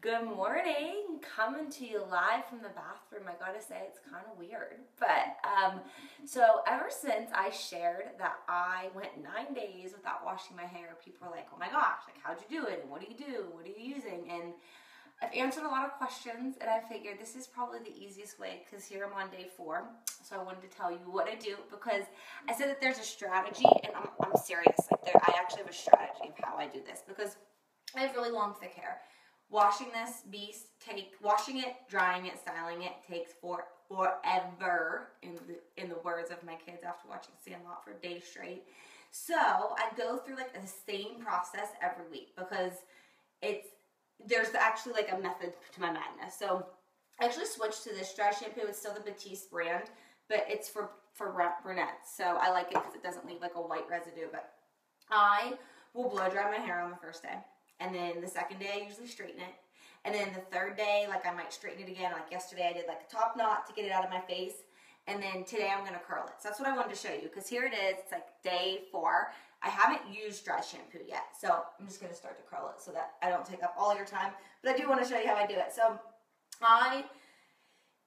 Good morning. Coming to you live from the bathroom. I gotta say, it's kind of weird. But, so ever since I shared that I went 9 days without washing my hair, people are like, oh my gosh, like, how'd you do it? And what do you do? What are you using? And I've answered a lot of questions, and I figured this is probably the easiest way because here I'm on day 4. So I wanted to tell you what I do because I said that there's a strategy, and I'm serious. Like, I actually have a strategy of how I do this because I have really long, thick hair. Washing this beast washing it, drying it, styling it takes forever, in the words of my kids after watching Sandlot for days straight. So I go through like the same process every week because there's actually like a method to my madness. So I actually switched to this dry shampoo. It's still the Batiste brand, but it's for brunettes. So I like it because it doesn't leave like a white residue. But I will blow dry my hair on the first day. And then the second day, I usually straighten it. And then the third day, like I might straighten it again. Like yesterday, I did like a top knot to get it out of my face. And then today, I'm going to curl it. So that's what I wanted to show you. Because here it is. It's like day 4. I haven't used dry shampoo yet. So I'm just going to start to curl it so that I don't take up all your time. But I do want to show you how I do it. So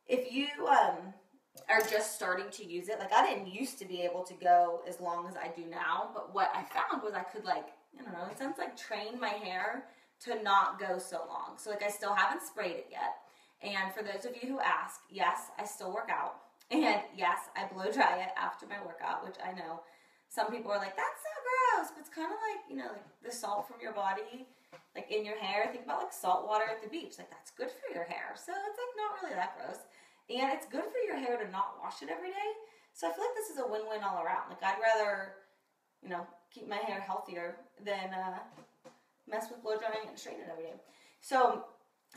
if you are just starting to use it, like I didn't used to be able to go as long as I do now. But what I found was I could like, I don't know, in a sense like train my hair to not go so long. So like I still haven't sprayed it yet. And for those of you who ask, yes, I still work out. And yes, I blow dry it after my workout, which I know some people are like, that's so gross. But it's kind of like, you know, like the salt from your body, like in your hair. Think about like salt water at the beach. Like that's good for your hair. So it's like not really that gross. And it's good for your hair to not wash it every day. So I feel like this is a win-win all around. Like I'd rather, you know, keep my hair healthier than mess with blow drying and straighten it every day. So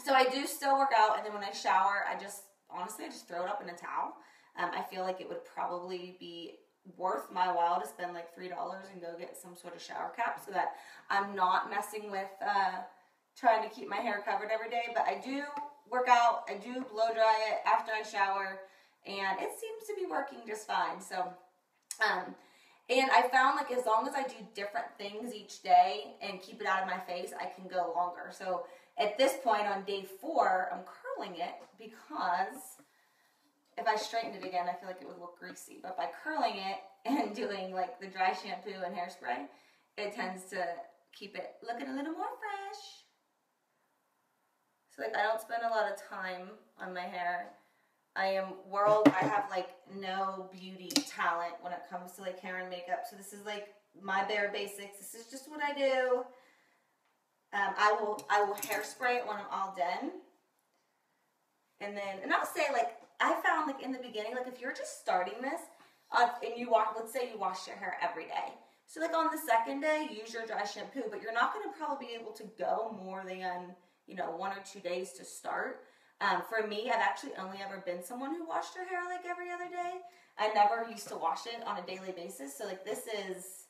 I do still work out, and then when I shower, I just throw it up in a towel. I feel like it would probably be worth my while to spend like $3 and go get some sort of shower cap so that I'm not messing with trying to keep my hair covered every day. But I do work out, I do blow dry it after I shower, and it seems to be working just fine. So, and I found like as long as I do different things each day and keep it out of my face, I can go longer. So at this point on day 4, I'm curling it because if I straightened it again, I feel like it would look greasy. But by curling it and doing like the dry shampoo and hairspray, it tends to keep it looking a little more fresh. So like I don't spend a lot of time on my hair. I have like no beauty talent when it comes to like hair and makeup. So this is like my bare basics. This is just what I do. I will hairspray it when I'm all done. And I'll say like, I found like in the beginning, like if you're just starting this, and let's say you wash your hair every day. So like on the second day, use your dry shampoo, but you're not going to probably be able to go more than, 1 or 2 days to start. For me, I've actually only ever been someone who washed her hair like every other day. I never used to wash it on a daily basis. So like this is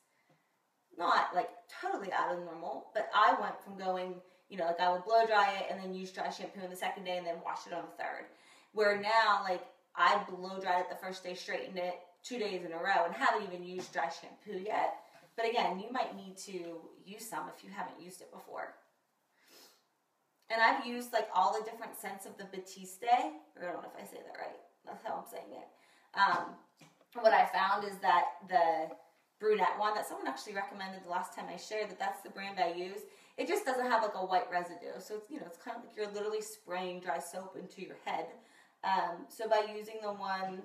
not like totally out of the normal, but I went from going, like I would blow dry it and then use dry shampoo on the second day and then wash it on the third. Where now like I blow dried it the first day, straightened it 2 days in a row and haven't even used dry shampoo yet. But again, you might need to use some if you haven't used it before. And I've used like all the different scents of the Batiste. I don't know if I say that right. That's how I'm saying it. What I found is that the brunette one that someone actually recommended the last time I shared, that's the brand I use. It just doesn't have like a white residue. So it's, it's kind of like you're literally spraying dry soap into your head. So by using the one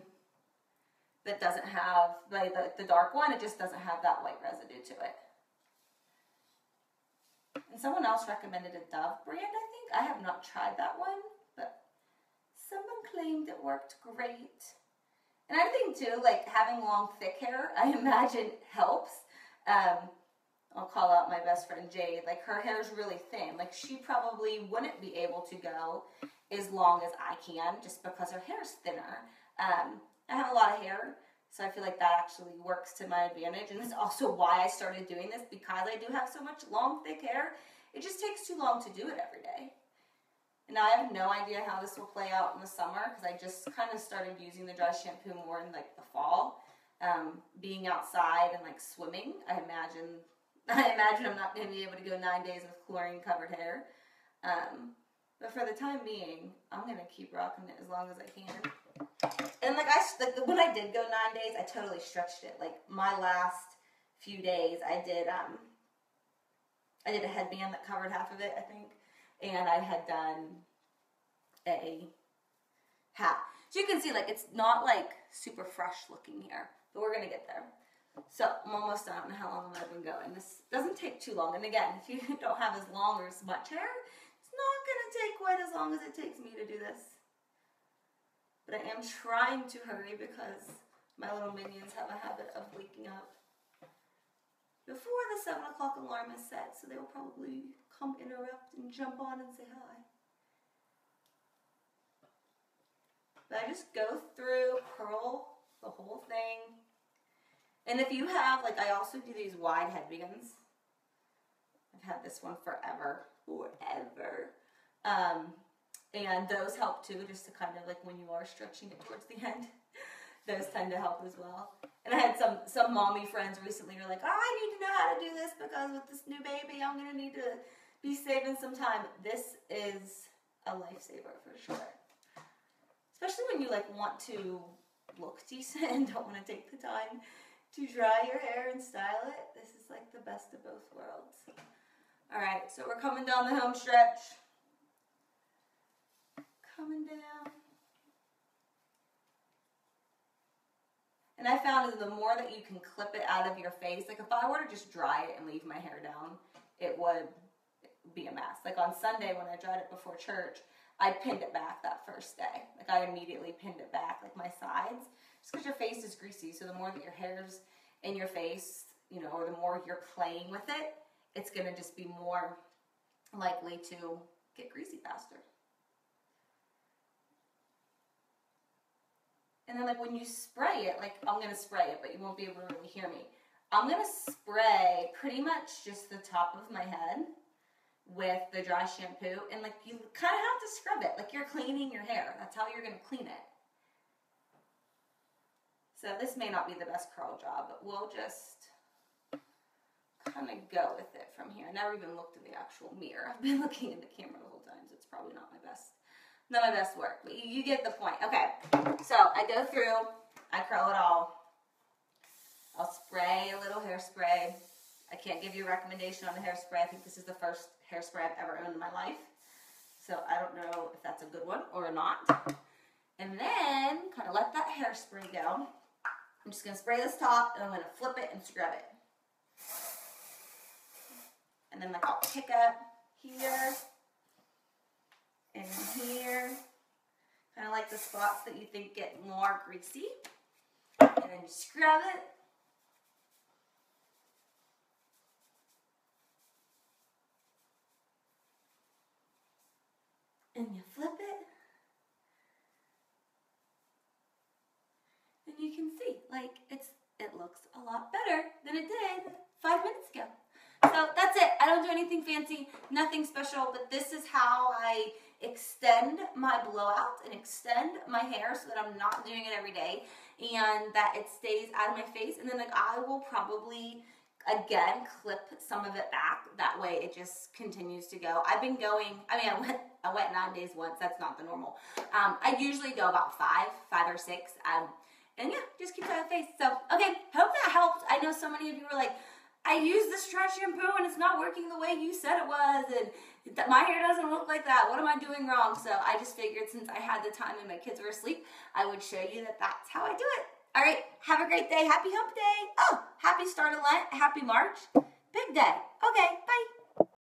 that doesn't have, like the dark one, it just doesn't have that white residue to it. And someone else recommended a Dove brand, I think. I have not tried that one, but someone claimed it worked great. And I think too, like having long, thick hair, I imagine helps. I'll call out my best friend Jade. Like her hair is really thin. Like she probably wouldn't be able to go as long as I can just because her hair is thinner. I have a lot of hair, so I feel like that actually works to my advantage. And that's also why I started doing this, because I do have so much long, thick hair. It just takes too long to do it every day. And now I have no idea how this will play out in the summer because I just kind of started using the dry shampoo more in like the fall. Being outside and like swimming, I imagine I'm not going to be able to go 9 days with chlorine covered hair. But for the time being, I'm going to keep rocking it as long as I can. And like when I did go 9 days, I totally stretched it. Like my last few days, I did a headband that covered half of it, I think. And I had done a hat. So you can see, like, it's not like super fresh looking here, but we're going to get there. So I'm almost done. I don't know how long I've been going. This doesn't take too long. And again, if you don't have as long or as much hair, it's not going to take quite as long as it takes me to do this. But I am trying to hurry because my little minions have a habit of waking up before the 7 o'clock alarm is set. So they will probably come interrupt and jump on and say hi. But I just go through, curl the whole thing. And if you have, like, I also do these wide headbands. I've had this one forever. And those help too, just to kind of, like, when you are stretching it towards the end, those tend to help as well. And I had some mommy friends recently who are like, oh, I need to know how to do this because with this new baby, I'm going to need to be saving some time. This is a lifesaver for sure. Especially when you, like, want to look decent and don't want to take the time to dry your hair and style it. This is like the best of both worlds. All right, so we're coming down the home stretch. Coming down. And I found that the more that you can clip it out of your face, like if I were to just dry it and leave my hair down, it would be a mess. Like on Sunday when I dried it before church, I pinned it back that first day. Like I immediately pinned it back, like my sides. Just because your face is greasy, so the more that your hair's in your face, you know, or the more you're playing with it, it's going to just be more likely to get greasy faster. And then like when you spray it, like I'm going to spray it, but you won't be able to really hear me. I'm going to spray pretty much just the top of my head with the dry shampoo. And like you kind of have to scrub it, like you're cleaning your hair. That's how you're going to clean it. So this may not be the best curl job, but we'll just kind of go with it from here. I never even looked in the actual mirror. I've been looking in the camera the whole time, so it's probably not my best work, but you get the point. Okay, so I go through, I curl it all. I'll spray a little hairspray. I can't give you a recommendation on the hairspray. I think this is the first hairspray I've ever owned in my life. So I don't know if that's a good one or not. And then kind of let that hairspray go. I'm just going to spray this top, and I'm going to flip it and scrub it. And then like I'll pick up here and here. Kind of like the spots that you think get more greasy. And then you scrub it. And you flip it. And you can see, like, it looks a lot better than it did 5 minutes ago. So that's it. I don't do anything fancy, nothing special, but this is how I extend my blowouts and extend my hair so that I'm not doing it every day and that it stays out of my face. And then like I will probably again clip some of it back. That way it just continues to go. I've been going, I mean I went 9 days once. That's not the normal. I usually go about five or six. And yeah, just keep it out of the face. So, okay, hope that helped. I know so many of you were like, I use this dry shampoo and it's not working the way you said it was, and my hair doesn't look like that. What am I doing wrong? So I just figured since I had the time and my kids were asleep, I would show you that that's how I do it. All right, have a great day. Happy hump day. Oh, happy start of Lent. Happy March. Big day. Okay, bye.